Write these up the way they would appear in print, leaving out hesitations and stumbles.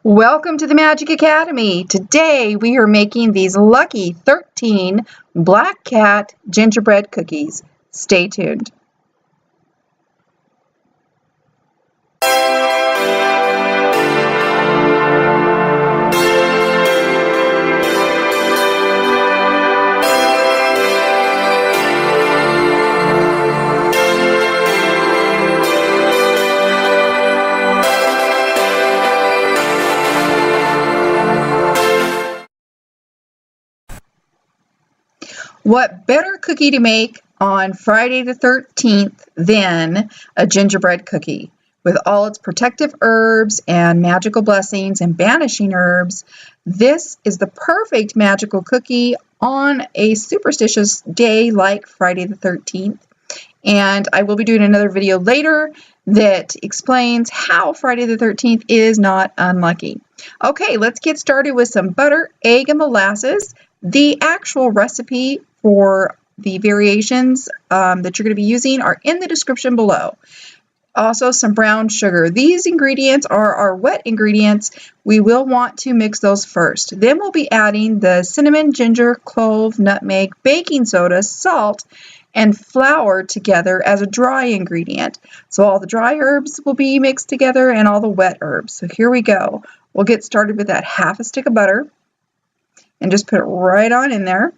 Welcome to the Magic Academy. Today we are making these lucky 13 Black Cat gingerbread cookies. Stay tuned. What better cookie to make on Friday the 13th than a gingerbread cookie? With all its protective herbs and magical blessings and banishing herbs, this is the perfect magical cookie on a superstitious day like Friday the 13th. And I will be doing another video later that explains how Friday the 13th is not unlucky. Okay, let's get started with some butter, egg, and molasses. The actual recipe for the variations that you're going to be using are in the description below. Also, some brown sugar. These ingredients are our wet ingredients. We will want to mix those first. Then we'll be adding the cinnamon, ginger, clove, nutmeg, baking soda, salt, and flour together as a dry ingredient. So all the dry herbs will be mixed together and all the wet herbs. So here we go. We'll get started with that half a stick of butter and just put it right on in there.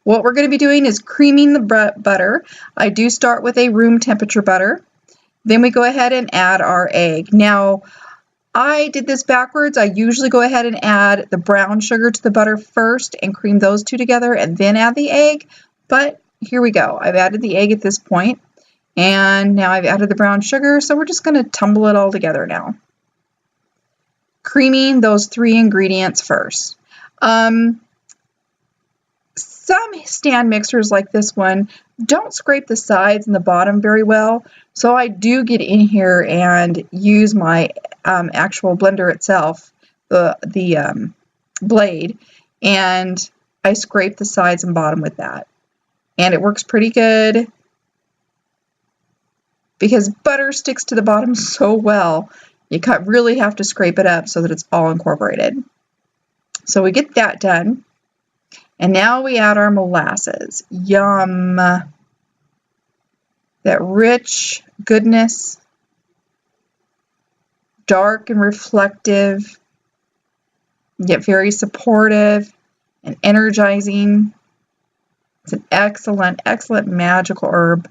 What we're going to be doing is creaming the butter. I do start with a room temperature butter. Then we go ahead and add our egg. Now, I did this backwards. I usually go ahead and add the brown sugar to the butter first and cream those two together and then add the egg. But here we go. I've added the egg at this point, and now I've added the brown sugar, so we're just going to tumble it all together now. Creaming those three ingredients first. Some stand mixers like this one don't scrape the sides and the bottom very well, so I do get in here and use my actual blender itself, the blade, and I scrape the sides and bottom with that. And it works pretty good because butter sticks to the bottom so well, you really have to scrape it up so that it's all incorporated. So we get that done. And now we add our molasses. Yum! That rich goodness, dark and reflective, yet very supportive and energizing. It's an excellent, excellent magical herb.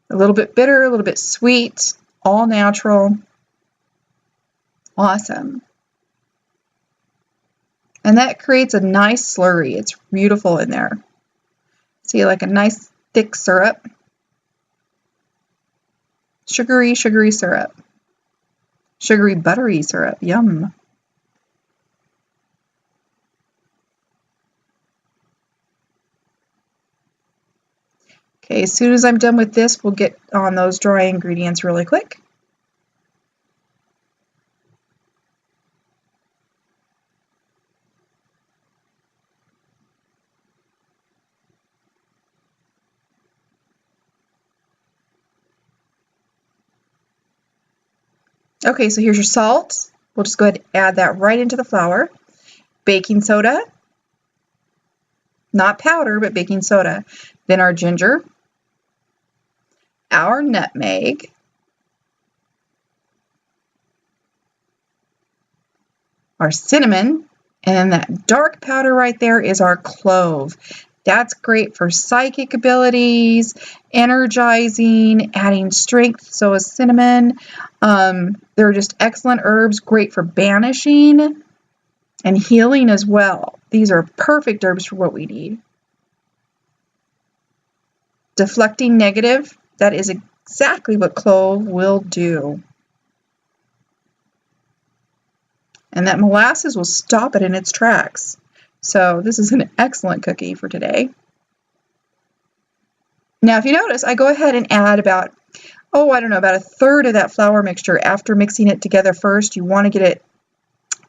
A little bit bitter, a little bit sweet, all natural. Awesome. And that creates a nice slurry. It's beautiful in there. See, like a nice thick syrup. Sugary, sugary syrup. Sugary, buttery syrup. Yum. Okay, as soon as I'm done with this, we'll get on those dry ingredients really quick. Okay, so here's your salt. We'll just go ahead and add that right into the flour. Baking soda, not powder, but baking soda. Then our ginger, our nutmeg, our cinnamon, and then that dark powder right there is our clove. That's great for psychic abilities, energizing, adding strength. So is cinnamon. They're just excellent herbs, great for banishing and healing as well. These are perfect herbs for what we need. Deflecting negative, that is exactly what clove will do. And that molasses will stop it in its tracks. So this is an excellent cookie for today. Now, if you notice, I go ahead and add about a third of that flour mixture after mixing it together first. You want to get it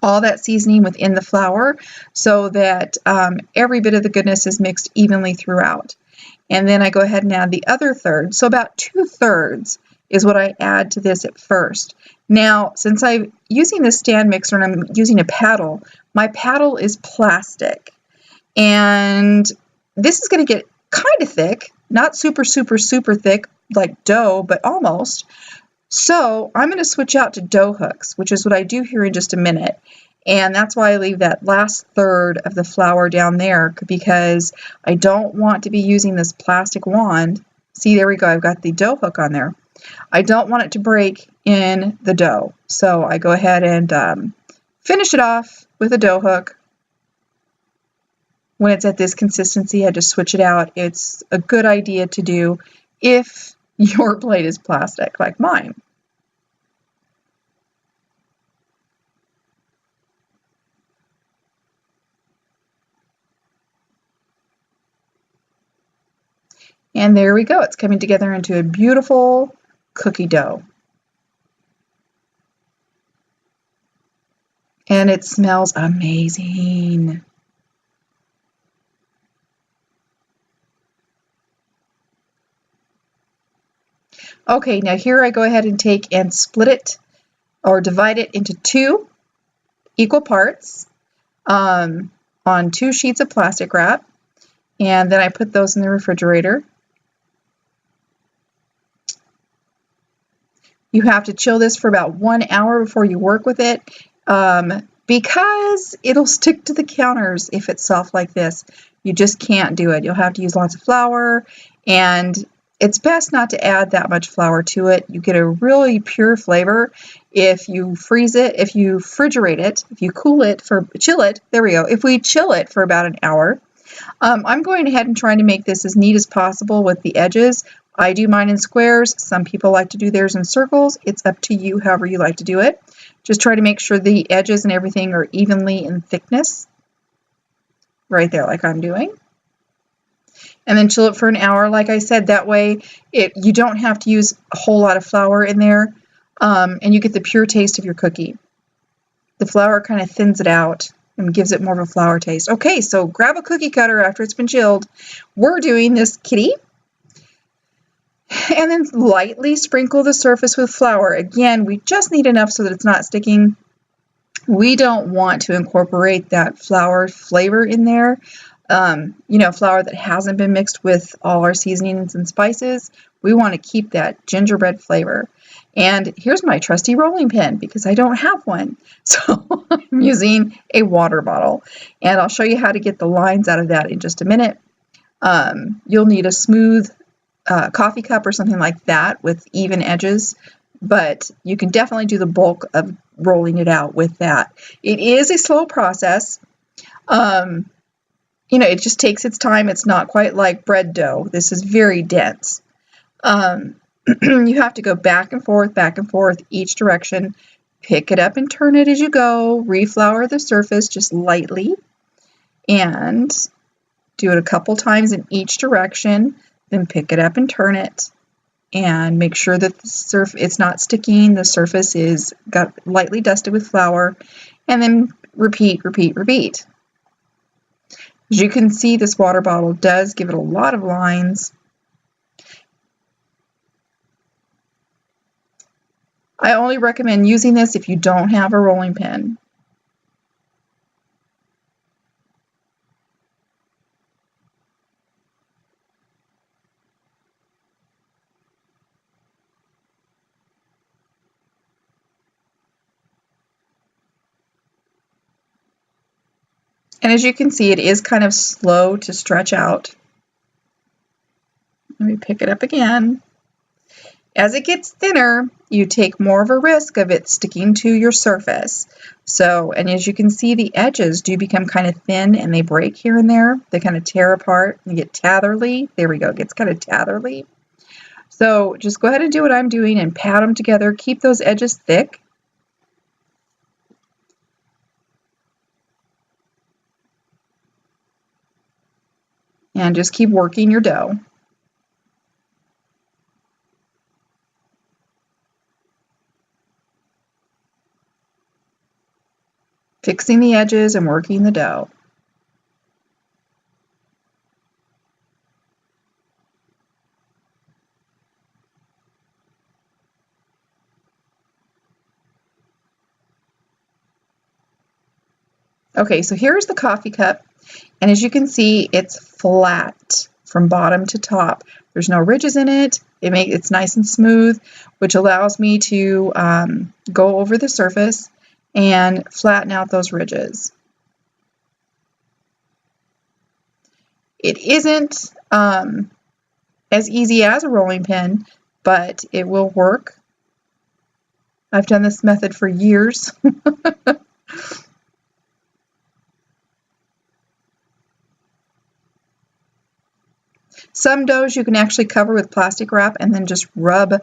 all that seasoning within the flour so that every bit of the goodness is mixed evenly throughout. And then I go ahead and add the other third. So about 2/3 is what I add to this at first. Now, since I'm using this stand mixer and I'm using a paddle, my paddle is plastic. And this is going to get kind of thick, not super, super, super thick like dough, but almost. So I'm going to switch out to dough hooks, which is what I do here in just a minute. And that's why I leave that last third of the flour down there, because I don't want to be using this plastic wand. See, there we go. I've got the dough hook on there. I don't want it to break in the dough. So I go ahead and finish it off with a dough hook. When it's at this consistency, I just switch it out. It's a good idea to do if your plate is plastic like mine. And there we go. It's coming together into a beautiful cookie dough. And it smells amazing. Okay, now here I go ahead and take and split it or divide it into 2 equal parts on 2 sheets of plastic wrap. And then I put those in the refrigerator. You have to chill this for about 1 hour before you work with it, because it'll stick to the counters if it's soft like this. You just can't do it. You'll have to use lots of flour, and it's best not to add that much flour to it. You get a really pure flavor if you freeze it, if you refrigerate it, if you chill it, there we go. If we chill it for about an hour. I'm going ahead and trying to make this as neat as possible with the edges. I do mine in squares. Some people like to do theirs in circles. It's up to you, however you like to do it. Just try to make sure the edges and everything are evenly in thickness. Right there, like I'm doing. And then chill it for an hour, like I said. That way, you don't have to use a whole lot of flour in there, and you get the pure taste of your cookie. The flour kind of thins it out and gives it more of a flour taste. Okay, so grab a cookie cutter after it's been chilled. We're doing this kitty. And then lightly sprinkle the surface with flour. Again, we just need enough so that it's not sticking. We don't want to incorporate that flour flavor in there. Flour that hasn't been mixed with all our seasonings and spices. We want to keep that gingerbread flavor. And here's my trusty rolling pin because I don't have one. So I'm using a water bottle. And I'll show you how to get the lines out of that in just a minute. You'll need a smooth coffee cup or something like that with even edges, but you can definitely do the bulk of rolling it out with that. It is a slow process. It just takes its time. It's not quite like bread dough. This is very dense. You have to go back and forth, each direction. Pick it up and turn it as you go. Reflour the surface just lightly and do it a couple times in each direction. Then pick it up and turn it and make sure that it's not sticking. The surface is got lightly dusted with flour, and then repeat. As you can see, this water bottle does give it a lot of lines. I only recommend using this if you don't have a rolling pin. And as you can see, it is kind of slow to stretch out. Let me pick it up again. As it gets thinner, you take more of a risk of it sticking to your surface. And as you can see, the edges do become kind of thin and they break here and there. They kind of tear apart and get tatherly. There we go, it gets kind of tatherly. So just go ahead and do what I'm doing and pat them together. Keep those edges thick. And just keep working your dough. fixing the edges and working the dough. Okay, so here's the coffee cup, and as you can see, it's flat from bottom to top. There's no ridges in it. It's nice and smooth, which allows me to go over the surface and flatten out those ridges. It isn't as easy as a rolling pin, but it will work. I've done this method for years. Some doughs you can actually cover with plastic wrap and then just rub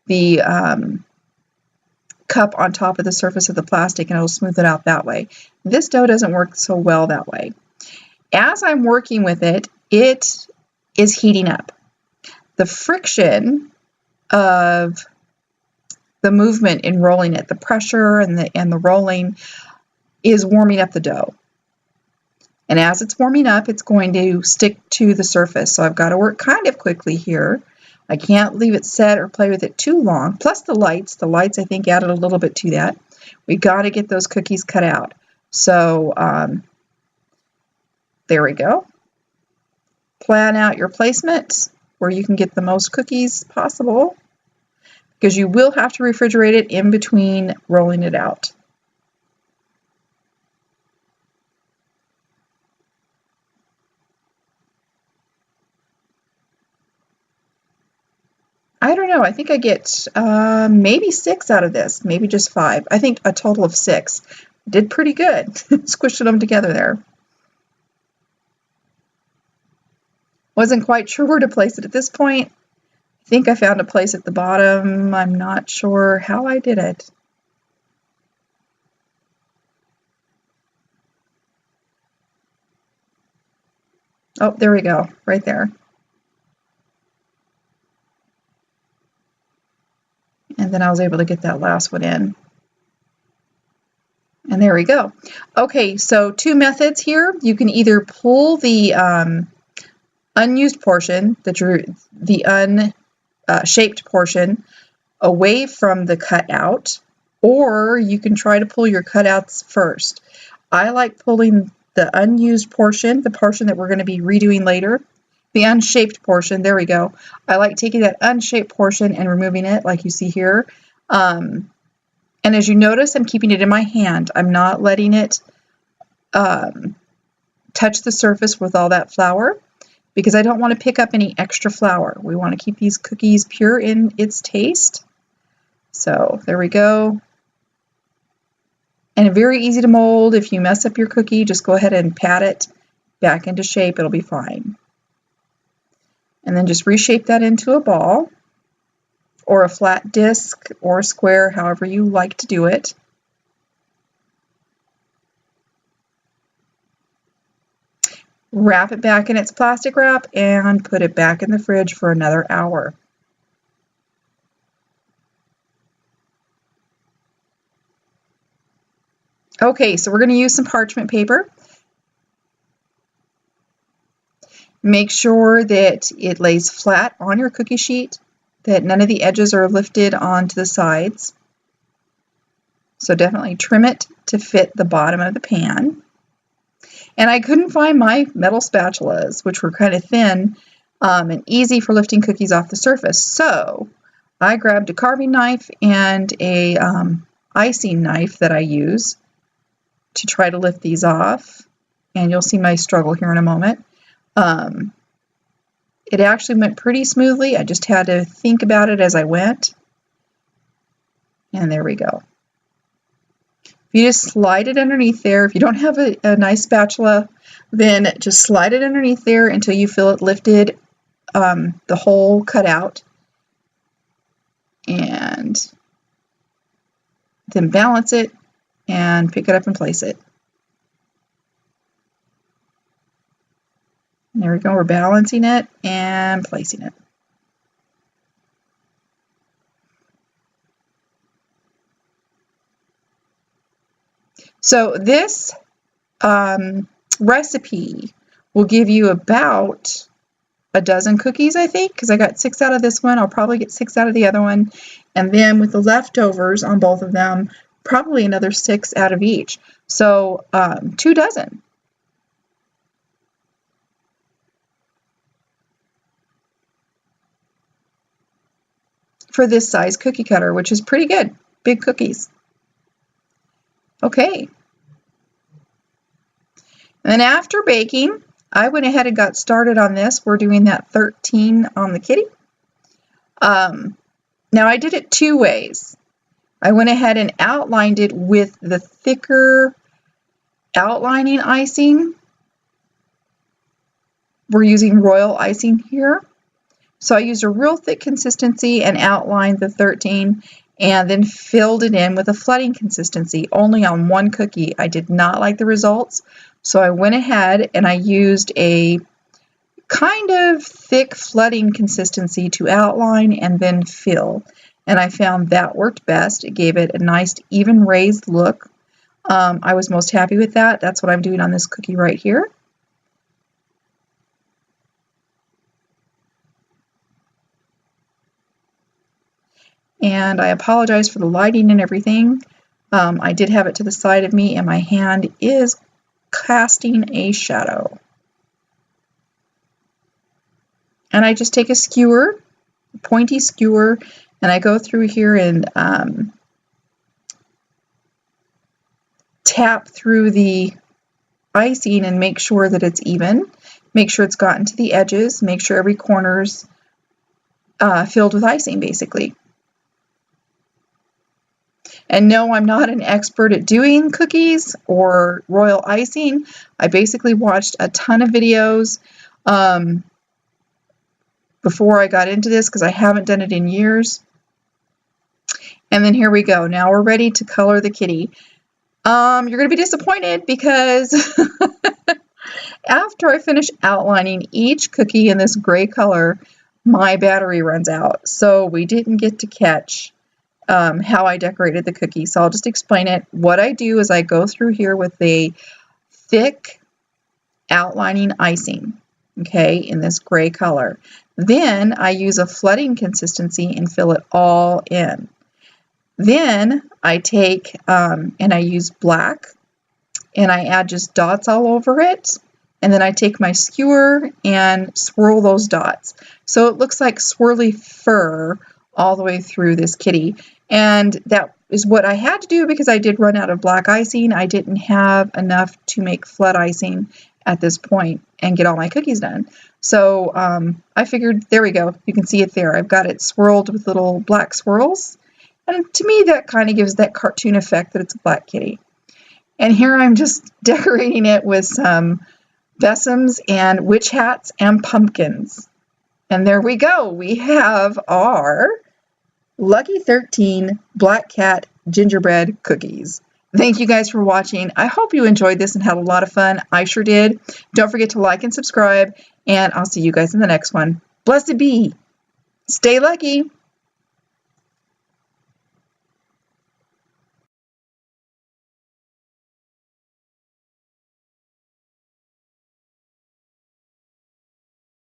the cup on top of the surface of the plastic and it'll smooth it out that way. This dough doesn't work so well that way. As I'm working with it, it is heating up. The friction of the movement in rolling it, the pressure and the rolling is warming up the dough. And as it's warming up, it's going to stick to the surface. So I've got to work kind of quickly here. I can't leave it set or play with it too long. Plus the lights I think added a little bit to that. We got to get those cookies cut out. So there we go. Plan out your placement where you can get the most cookies possible, because you will have to refrigerate it in between rolling it out. I don't know. I think I get maybe 6 out of this, maybe just 5. I think a total of 6. Did pretty good, squishing them together there. Wasn't quite sure where to place it at this point. I think I found a place at the bottom. I'm not sure how I did it. Oh, there we go, right there. And then I was able to get that last one in. And there we go. Okay, so 2 methods here. You can either pull the unused portion, the unshaped portion, away from the cutout, or you can try to pull your cutouts first. I like pulling the unused portion, the portion that we're going to be redoing later, the unshaped portion. There we go. I like taking that unshaped portion and removing it like you see here. And as you notice, I'm keeping it in my hand. I'm not letting it touch the surface with all that flour, because I don't want to pick up any extra flour. We want to keep these cookies pure in its taste. So there we go. And very easy to mold. If you mess up your cookie, just go ahead and pat it back into shape. It'll be fine. And then just reshape that into a ball, or a flat disc, or a square, however you like to do it. Wrap it back in its plastic wrap and put it back in the fridge for another hour. Okay, so we're going to use some parchment paper. Make sure that it lays flat on your cookie sheet, that none of the edges are lifted onto the sides. So definitely trim it to fit the bottom of the pan. And I couldn't find my metal spatulas, which were kind of thin and easy for lifting cookies off the surface. So I grabbed a carving knife and a icing knife that I use to try to lift these off. And you'll see my struggle here in a moment. It actually went pretty smoothly. I just had to think about it as I went. And there we go. You just slide it underneath there. If you don't have a nice spatula, then just slide it underneath there until you feel it lifted the whole cut out. And then balance it and pick it up and place it. And there we go. We're balancing it and placing it. So this recipe will give you about a dozen cookies, I think, because I got 6 out of this one. I'll probably get 6 out of the other one. And then with the leftovers on both of them, probably another 6 out of each. So 2 dozen. For this size cookie cutter, which is pretty good. Big cookies. Okay. And after baking, I went ahead and got started on this. We're doing that 13 on the kitty. Now I did it 2 ways. I went ahead and outlined it with the thicker outlining icing. We're using royal icing here. So I used a real thick consistency and outlined the 13 and then filled it in with a flooding consistency only on one cookie. I did not like the results, so I went ahead and I used a kind of thick flooding consistency to outline and then fill. And I found that worked best. It gave it a nice even raised look. I was most happy with that. That's what I'm doing on this cookie right here. And I apologize for the lighting and everything. I did have it to the side of me and my hand is casting a shadow. And I just take a skewer, a pointy skewer, and I go through here and tap through the icing and make sure that it's even. Make sure it's gotten to the edges. Make sure every corner's filled with icing, basically. And no, I'm not an expert at doing cookies or royal icing. I basically watched a ton of videos before I got into this because I haven't done it in years. And then here we go. Now we're ready to color the kitty. You're going to be disappointed because after I finish outlining each cookie in this gray color, my battery runs out. So we didn't get to catch how I decorated the cookie. So I'll just explain it. What I do is I go through here with a thick outlining icing, okay, in this gray color. Then I use a flooding consistency and fill it all in. Then I take and I use black and I add just dots all over it. And then I take my skewer and swirl those dots. So it looks like swirly fur all the way through this kitty. And that is what I had to do because I did run out of black icing. I didn't have enough to make flood icing at this point and get all my cookies done. So I figured, there we go. You can see it there. I've got it swirled with little black swirls. And to me, that kind of gives that cartoon effect that it's a black kitty. And here I'm just decorating it with some besoms and witch hats and pumpkins. And there we go. We have our Lucky 13 Black Cat Gingerbread Cookies. Thank you guys for watching. I hope you enjoyed this and had a lot of fun. I sure did. Don't forget to like and subscribe, and I'll see you guys in the next one. Blessed be. Stay lucky.